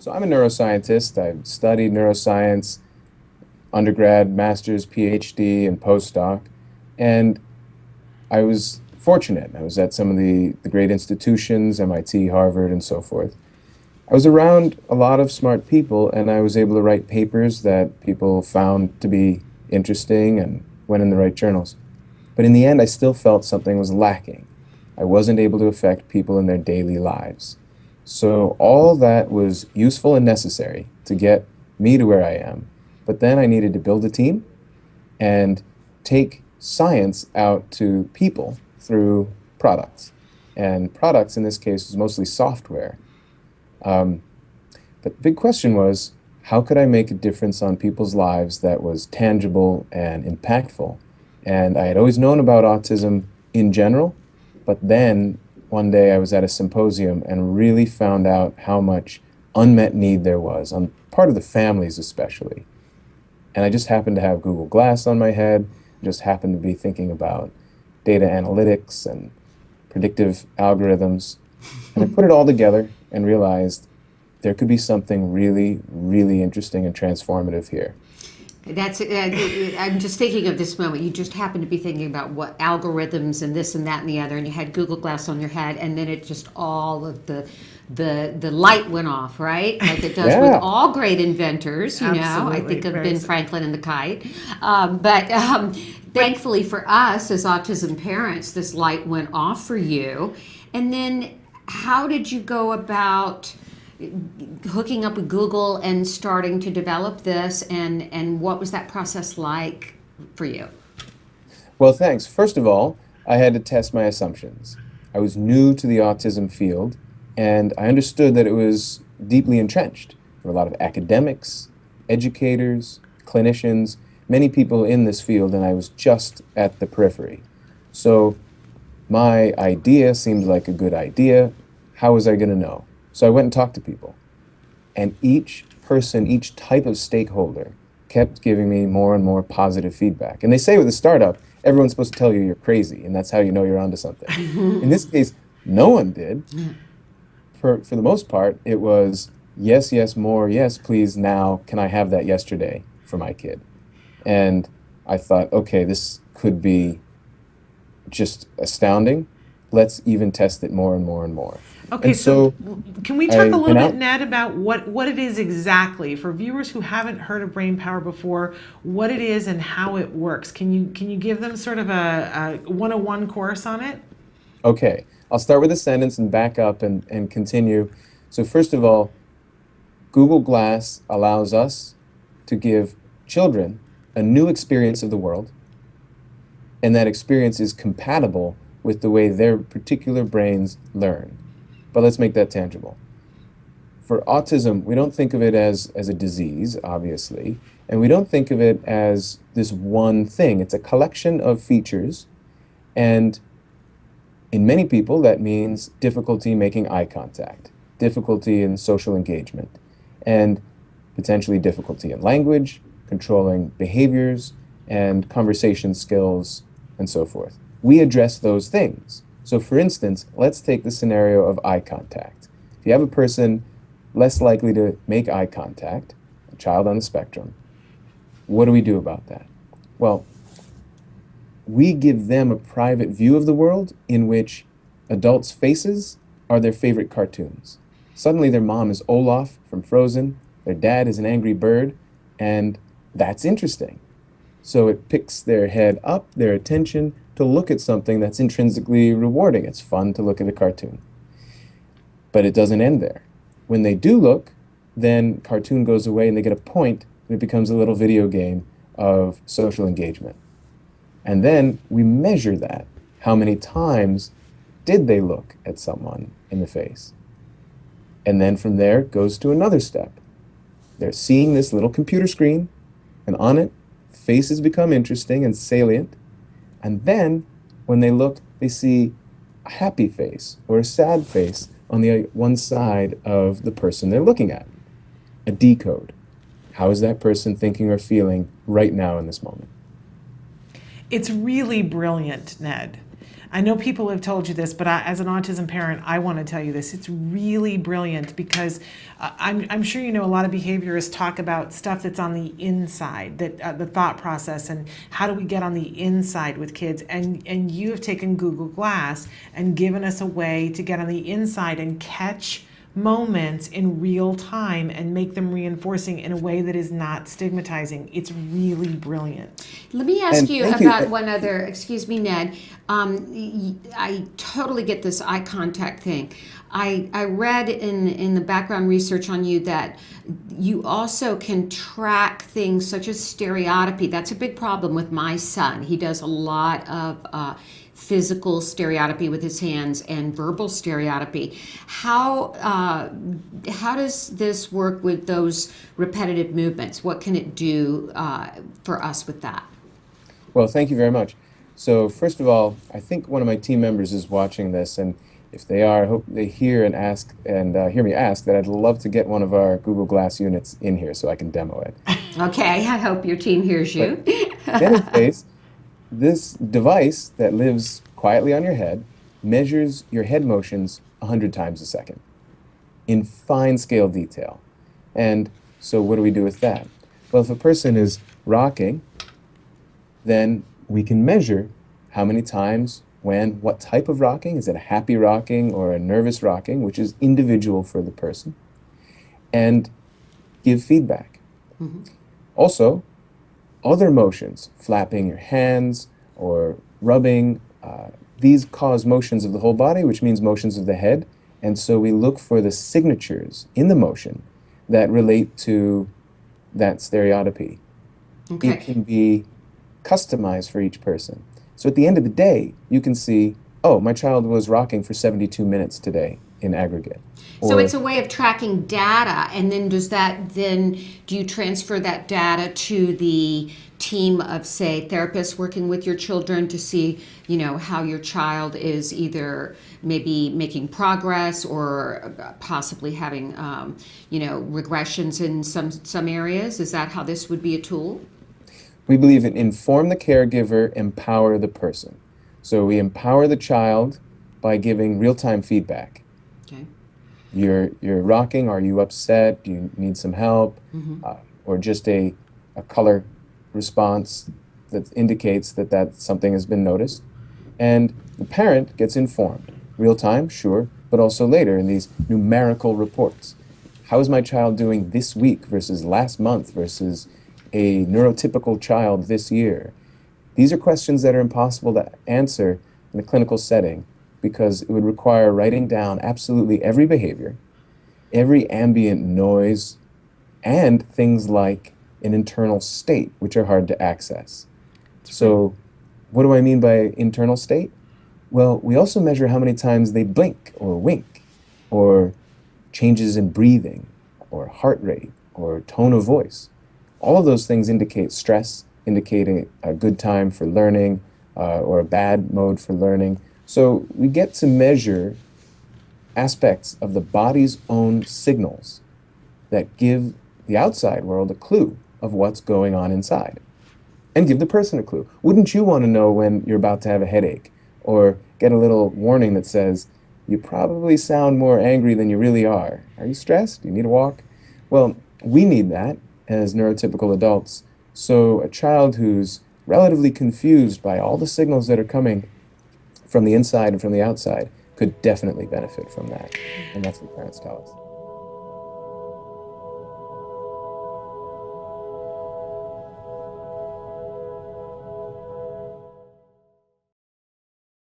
So I'm a neuroscientist. I've studied neuroscience, undergrad, master's, PhD, and postdoc. And I was fortunate. I was at some of the great institutions, MIT, Harvard, and so forth. I was around a lot of smart people, and I was able to write papers that people found to be interesting and went in the right journals. But in the end, I still felt something was lacking. I wasn't able to affect people in their daily lives. So all that was useful and necessary to get me to where I am. But then I needed to build a team and take science out to people through products. And products in this case was mostly software. But the big question was, how could I make a difference on people's lives that was tangible and impactful? And I had always known about autism in general, but then one day I was at a symposium and really found out how much unmet need there was on part of the families especially. And I just happened to have Google Glass on my head, just happened to be thinking about data analytics and predictive algorithms. And I put it all together and realized there could be something really, really interesting and transformative here. That's. I'm just thinking of this moment. You just happened to be thinking about what algorithms and this and that and the other, and you had Google Glass on your head, and then it just all of the light went off, right? Like it does with Yeah. all great inventors. You know, I Absolutely. think of Very Ben Franklin and the kite. But thankfully for us as autism parents, this light went off for you. And then, how did you go about hooking up with Google and starting to develop this, and what was that process like for you? Well, thanks. First of all, I had to test my assumptions. I was new to the autism field, and I understood that it was deeply entrenched. There were a lot of academics, educators, clinicians, many people in this field, and I was just at the periphery. So my idea seemed like a good idea. How was I going to know? So I went and talked to people. And each person, each type of stakeholder kept giving me more and more positive feedback. And they say with a startup, everyone's supposed to tell you you're crazy, and that's how you know you're onto something. In this case, no one did. For the most part, it was yes, yes, more, yes, please, now, can I have that yesterday for my kid? And I thought, okay, this could be just astounding. Let's even test it more and more and more. Okay, And so can we talk I a little went bit, out. Ned, about what it is exactly for viewers who haven't heard of brain power before, what it is and how it works? Can you give them sort of a 101 course on it? Okay, I'll start with a sentence and back up and continue. So first of all, Google Glass allows us to give children a new experience of the world, and that experience is compatible with the way their particular brains learn. But let's make that tangible. For autism, we don't think of it as a disease, obviously, and we don't think of it as this one thing. It's a collection of features, and in many people, that means difficulty making eye contact, difficulty in social engagement, and potentially difficulty in language, controlling behaviors, and conversation skills, and so forth. We address those things. So for instance, let's take the scenario of eye contact. If you have a person less likely to make eye contact, a child on the spectrum, what do we do about that? Well, we give them a private view of the world in which adults' faces are their favorite cartoons. Suddenly their mom is Olaf from Frozen, their dad is an angry bird, and that's interesting. So it picks their head up, their attention, to look at something that's intrinsically rewarding. It's fun to look at a cartoon. But it doesn't end there. When they do look, then cartoon goes away and they get a point, and it becomes a little video game of social engagement. And then we measure that. How many times did they look at someone in the face? And then from there it goes to another step. They're seeing this little computer screen, and on it, faces become interesting and salient. And then when they look, they see a happy face or a sad face on the one side of the person they're looking at. A decode. How is that person thinking or feeling right now in this moment? It's really brilliant, Ned. I know people have told you this, but as an autism parent, I want to tell you this. It's really brilliant because I'm sure you know a lot of behaviorists talk about stuff that's on the inside, that the thought process, and how do we get on the inside with kids. And you have taken Google Glass and given us a way to get on the inside and catch moments in real time and make them reinforcing in a way that is not stigmatizing. It's really brilliant. Let me ask And you thank you. about one other, excuse me, Ned. I totally get this eye contact thing. I read in the background research on you that you also can track things such as stereotypy. That's a big problem with my son. He does a lot of physical stereotypy with his hands and verbal stereotypy. How does this work with those repetitive movements? What can it do for us with that? Well, thank you very much. So first of all, I think one of my team members is watching this, and if they are, I hope they hear and ask and hear me ask that I'd love to get one of our Google Glass units in here so I can demo it. Okay, I hope your team hears you. In any case, this device that lives quietly on your head measures your head motions 100 times a second in fine scale detail. And so what do we do with that? Well, if a person is rocking, then we can measure how many times, when, what type of rocking. Is it a happy rocking or a nervous rocking, which is individual for the person, and give feedback. Mm-hmm. Also, other motions, flapping your hands or rubbing, these cause motions of the whole body, which means motions of the head. And so we look for the signatures in the motion that relate to that stereotypy. Okay. It can be customized for each person. So at the end of the day, you can see, oh, my child was rocking for 72 minutes today in aggregate. So Or- it's a way of tracking data, and then do you transfer that data to the team of, say, therapists working with your children to see, how your child is either maybe making progress or possibly having, regressions in some areas? Is that how this would be a tool? We believe in inform the caregiver, empower the person. So we empower the child by giving real-time feedback. Okay. You're rocking. Are you upset? Do you need some help? Mm-hmm. Or just a color response that indicates that something has been noticed. And the parent gets informed. Real time, sure, but also later in these numerical reports. How is my child doing this week versus last month versus a neurotypical child this year? These are questions that are impossible to answer in a clinical setting because it would require writing down absolutely every behavior, every ambient noise, and things like an internal state, which are hard to access. So what do I mean by internal state? Well, we also measure how many times they blink or wink, or changes in breathing, or heart rate, or tone of voice. All of those things indicate stress, indicating a good time for learning, or a bad mode for learning. So we get to measure aspects of the body's own signals that give the outside world a clue of what's going on inside, and give the person a clue. Wouldn't you want to know when you're about to have a headache, or get a little warning that says, you probably sound more angry than you really are. Are you stressed? Do you need a walk? Well, we need that as neurotypical adults. So a child who's relatively confused by all the signals that are coming from the inside and from the outside could definitely benefit from that. And that's what parents tell us.